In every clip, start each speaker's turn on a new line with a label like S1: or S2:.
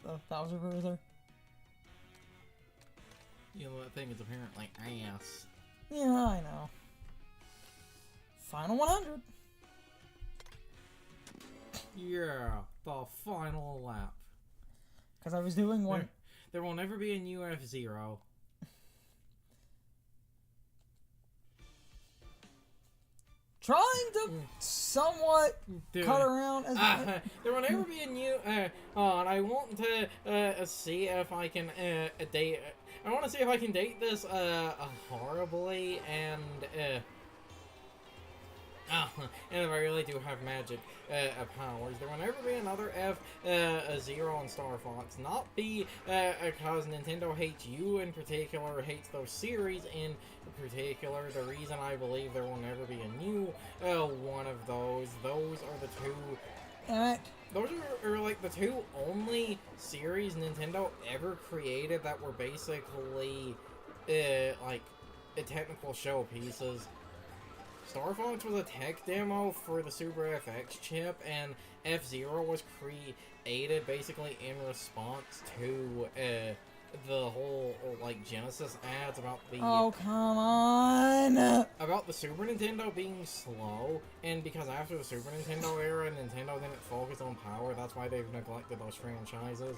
S1: the Bowser Bruiser.
S2: You know, that thing is apparently ass.
S1: Yeah, I know. Final 100.
S2: Yeah, the final lap.
S1: Because I was doing one.
S2: There will never be a new F-Zero.
S1: Trying to somewhat cut around as
S2: there will never be a new and I want to see if I can date I want to see if I can date this horribly and and if I really do have magic powers. There will never be another F-Zero on Star Fox. Not because Nintendo hates you in particular, hates those series in particular. The reason I believe there will never be a new one of those are the two... Those are like the two only series Nintendo ever created that were basically like technical showpieces. Star Fox was a tech demo for the Super FX chip, and F-Zero was created basically in response to the whole like Genesis ads about the
S1: oh come on
S2: about the Super Nintendo being slow, and because after the Super Nintendo era, Nintendo didn't focus on power. That's why they've neglected those franchises.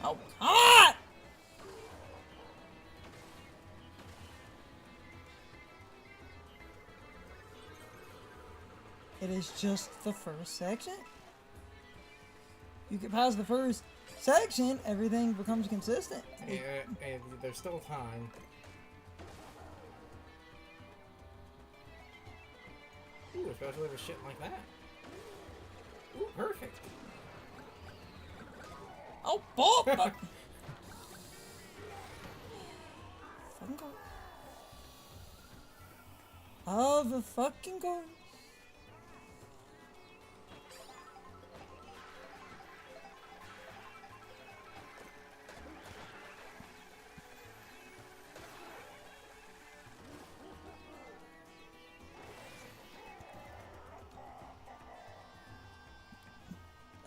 S1: Oh come on! It is just the first section. You get past the first section, everything becomes consistent.
S2: Yeah, and there's still time. Ooh, especially with shit like that. Ooh, perfect.
S1: Oh, ball! Fucking go. Oh, the fucking go.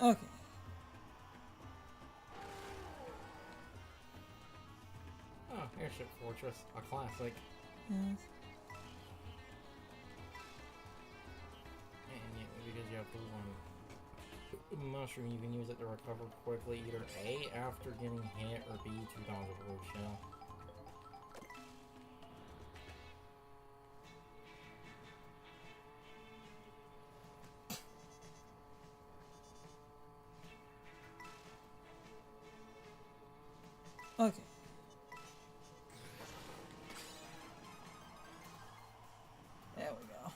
S1: Okay.
S2: Oh, Airship Fortress, a classic.
S1: Yes.
S2: And yeah, because you have the one mushroom, you can use it to recover quickly, either A, after getting hit, or B, to dodge a blue shell.
S1: Okay. There we go.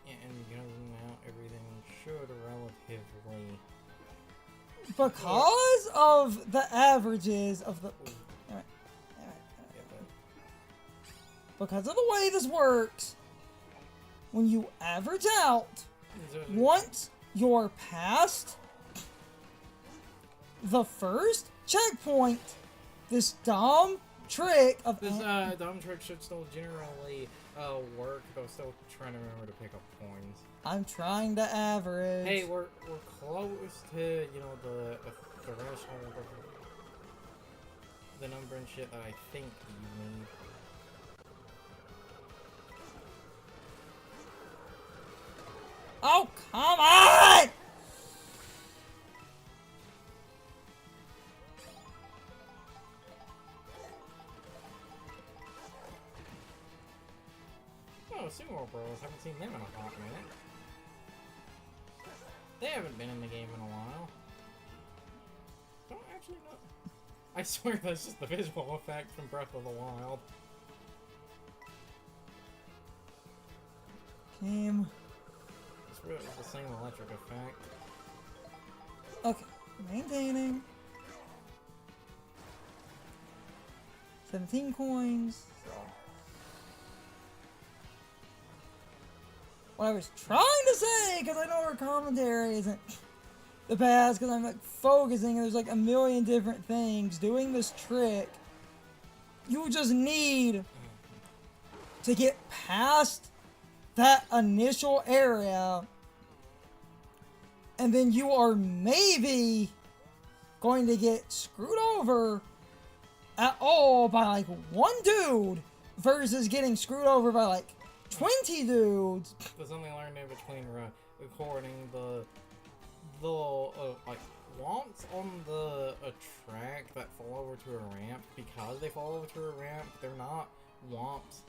S2: And because now everything should relatively...
S1: Because of the averages of the... Alright. Because of the way this works, when you average out, once you're past the first checkpoint, this dumb trick of...
S2: This dumb trick should still generally work, though still trying to remember to pick up coins.
S1: I'm trying to average.
S2: Hey, we're close to, you know, the threshold of the number and shit that I think you need.
S1: Oh, come on!
S2: Oh, Sumo Bros. Haven't seen them in a hot minute. They haven't been in the game in a while. Don't actually know. I swear that's just the visual effect from Breath of the Wild.
S1: Game.
S2: It's the same electric effect.
S1: Okay, maintaining. 17 coins. What I was trying to say, because I know our commentary isn't the best, because I'm like focusing and there's like a million different things. Doing this trick, you just need to get past that initial area, and then you are maybe going to get screwed over at all by like one dude versus getting screwed over by like 20 dudes.
S2: There's something I learned in between recording the like wonks on the track that fall over to a ramp. Because they fall over to a ramp, they're not womps.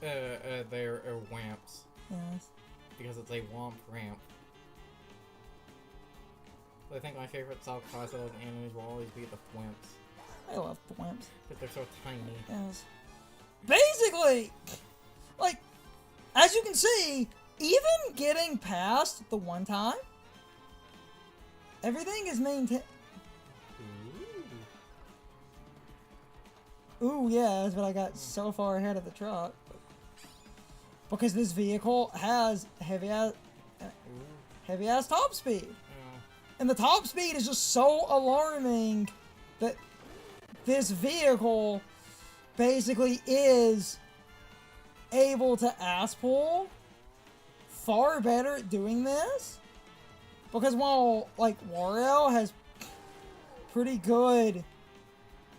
S2: They're wamps.
S1: Yes.
S2: Because it's a womp ramp. I think my favorite subclass of those enemies will always be the thwimps.
S1: I love thwimps.
S2: Because they're so tiny.
S1: Yes. Basically, like, as you can see, even getting past the one time, everything is maintained. Ooh, yes, but I got so far ahead of the truck. Because this vehicle has heavy ass top speed. And the top speed is just so alarming that this vehicle basically is able to ass pull far better at doing this. Because while, like, Wario has pretty good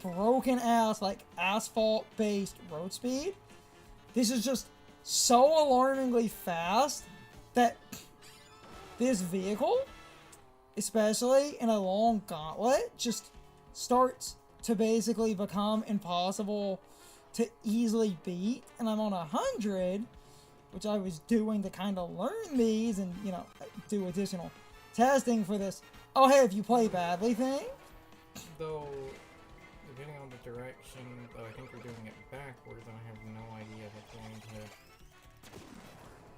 S1: broken ass, like, asphalt based road speed, this is just so alarmingly fast that this vehicle, especially in a long gauntlet, just starts to basically become impossible to easily beat. And I'm on 100, which I was doing to kind of learn these and, you know, do additional testing for this oh hey, if you play badly thing.
S2: Though, depending on the direction, though I think we're doing it backwards, and I have no idea if it's going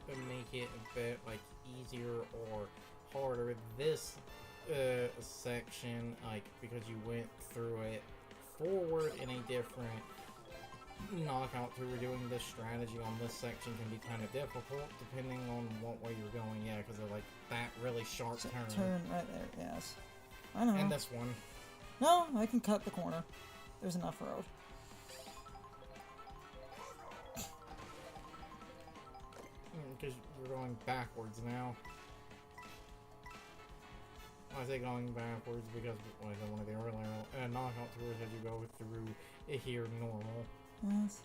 S2: to make it a bit, like, easier or harder. This section, like, because you went through it forward in a different knockout through doing this strategy on this section can be kind of difficult depending on what way you're going, yeah, because of like that really sharp turn.
S1: Turn right there, yes. I know.
S2: And this one.
S1: No, I can cut the corner. There's enough road.
S2: Because you're going backwards now. I say going backwards because like one of the earlier knockout tours as you go through here normal.
S1: Yes.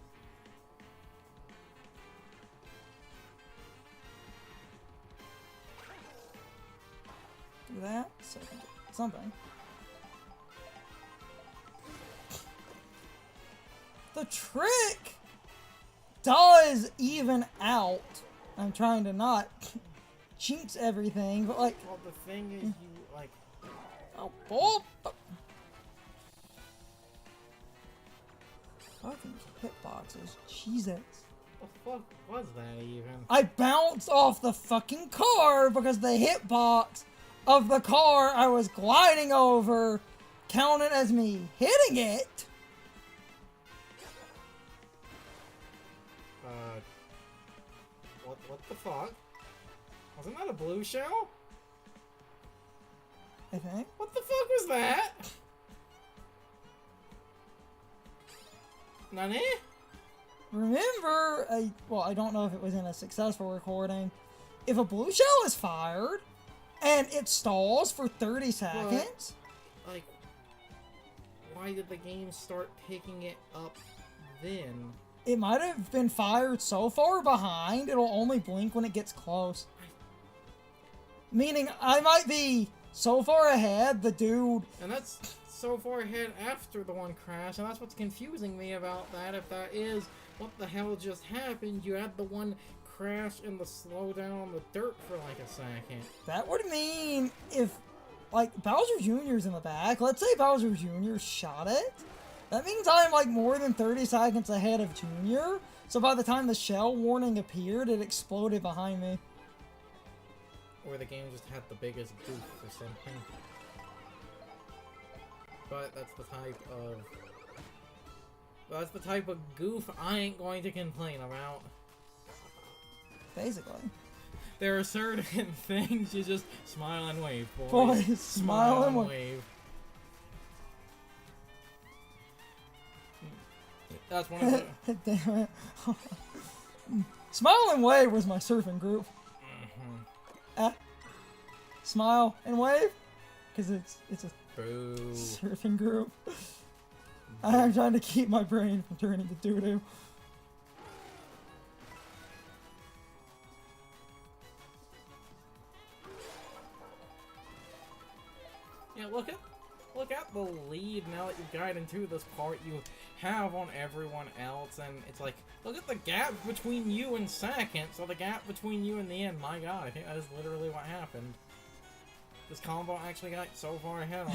S1: Do that so I can get something. The trick does even out. I'm trying to not jinx everything, but like.
S2: Well, the thing is, you like.
S1: Oh, bull. Fucking hitboxes. Jesus.
S2: What the fuck was that even?
S1: I bounced off the fucking car because the hitbox of the car I was gliding over counted as me hitting it.
S2: What the fuck? Wasn't that a blue shell?
S1: I think.
S2: What the fuck was that? Nani?
S1: Remember, I don't know if it was in a successful recording. If a blue shell is fired and it stalls for 30 seconds.
S2: But, like, why did the game start picking it up then?
S1: It might have been fired so far behind, it'll only blink when it gets close. Meaning, I might be so far ahead, the dude...
S2: And that's so far ahead after the one crash, and that's what's confusing me about that. If that is what the hell just happened, you had the one crash and the slowdown on the dirt for like a second.
S1: That would mean if, like, Bowser Jr.'s in the back, let's say Bowser Jr. shot it, that means I'm like more than 30 seconds ahead of Jr., so by the time the shell warning appeared, it exploded behind me.
S2: Or the game just had the biggest goof or something. But that's the type of goof I ain't going to complain about.
S1: Basically.
S2: There are certain things you just smile and wave, boys.
S1: Boys, smile and wave.
S2: That's one of the...
S1: Damn it. Smile and Wave was my surfing group. Smile and Wave, because it's a
S2: Boo.
S1: surfing group. I'm trying to keep my brain from turning to doo-doo.
S2: Yeah, look at the lead now that you've gotten into this part you have on everyone else, and it's like, look at the gap between you and second, so the gap between you and the end, my god, I think that is literally what happened. This combo actually got so far ahead on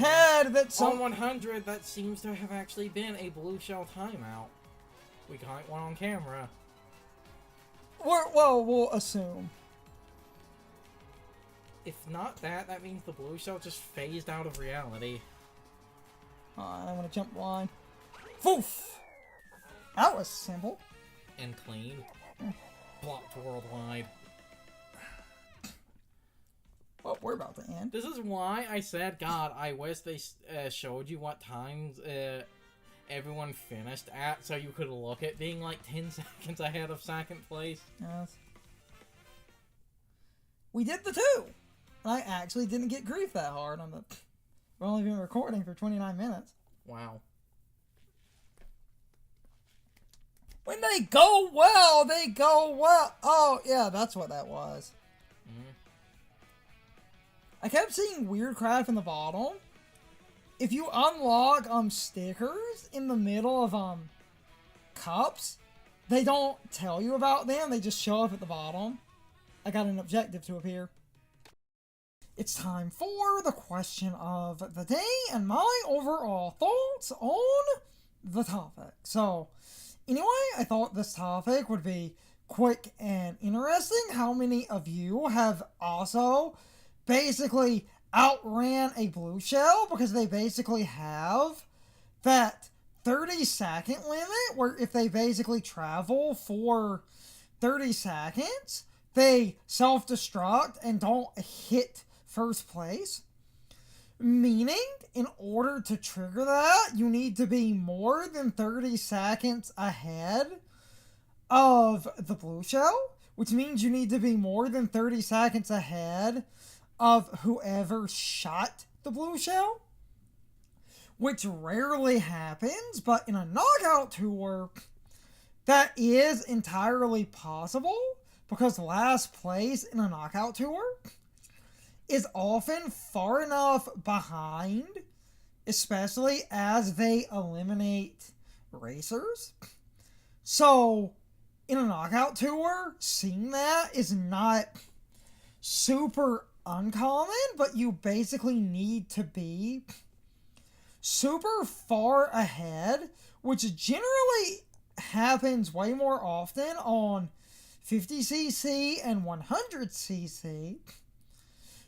S2: 100, that seems to have actually been a blue shell timeout. We got one on camera.
S1: Well, we'll assume.
S2: If not that, that means the blue shell just phased out of reality.
S1: I want to jump line. Foof! That was simple.
S2: And clean. Blocked worldwide.
S1: Well, we're about to end.
S2: This is why I said, God, I wish they showed you what times everyone finished at, so you could look at being like 10 seconds ahead of second place.
S1: Yes. We did the 2! I actually didn't get grief that hard on the... We've only been recording for 29 minutes.
S2: Wow.
S1: When they go well, they go well. Oh, yeah, that's what that was. I kept seeing weird crap in the bottom. If you unlock stickers in the middle of cups, they don't tell you about them. They just show up at the bottom. I got an objective to appear. It's time for the question of the day and my overall thoughts on the topic. So, anyway, I thought this topic would be quick and interesting. How many of you have also basically outran a blue shell because they basically have that 30-second limit where if they basically travel for 30 seconds, they self-destruct and don't hit first place? Meaning, in order to trigger that, you need to be more than 30 seconds ahead of the blue shell, which means you need to be more than 30 seconds ahead of whoever shot the blue shell, which rarely happens, but in a knockout tour, that is entirely possible, because last place in a knockout tour is often far enough behind, especially as they eliminate racers. So, in a knockout tour, seeing that is not super uncommon, but you basically need to be super far ahead, which generally happens way more often on 50cc and 100cc.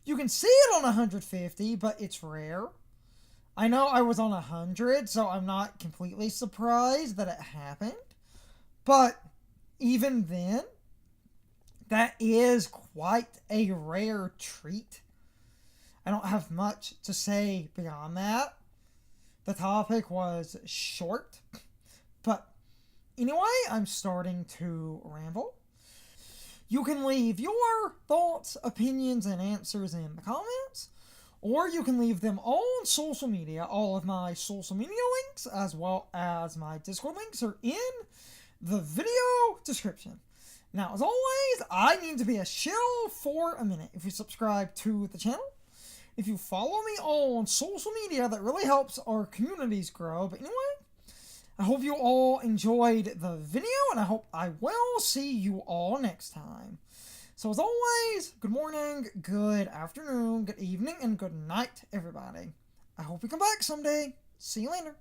S1: You can see it on 150, but it's rare. I know I was on 100, so I'm not completely surprised that it happened. But even then, that is quite a rare treat. I don't have much to say beyond that. The topic was short, but anyway, I'm starting to ramble. You can leave your thoughts, opinions, and answers in the comments, or you can leave them on social media. All of my social media links, as well as my Discord links, are in the video description. Now, as always, I need to be a shill for a minute. If you subscribe to the channel, if you follow me on social media, that really helps our communities grow. But anyway, I hope you all enjoyed the video, and I hope I will see you all next time. So as always, good morning, good afternoon, good evening, and good night, everybody. I hope you come back someday. See you later.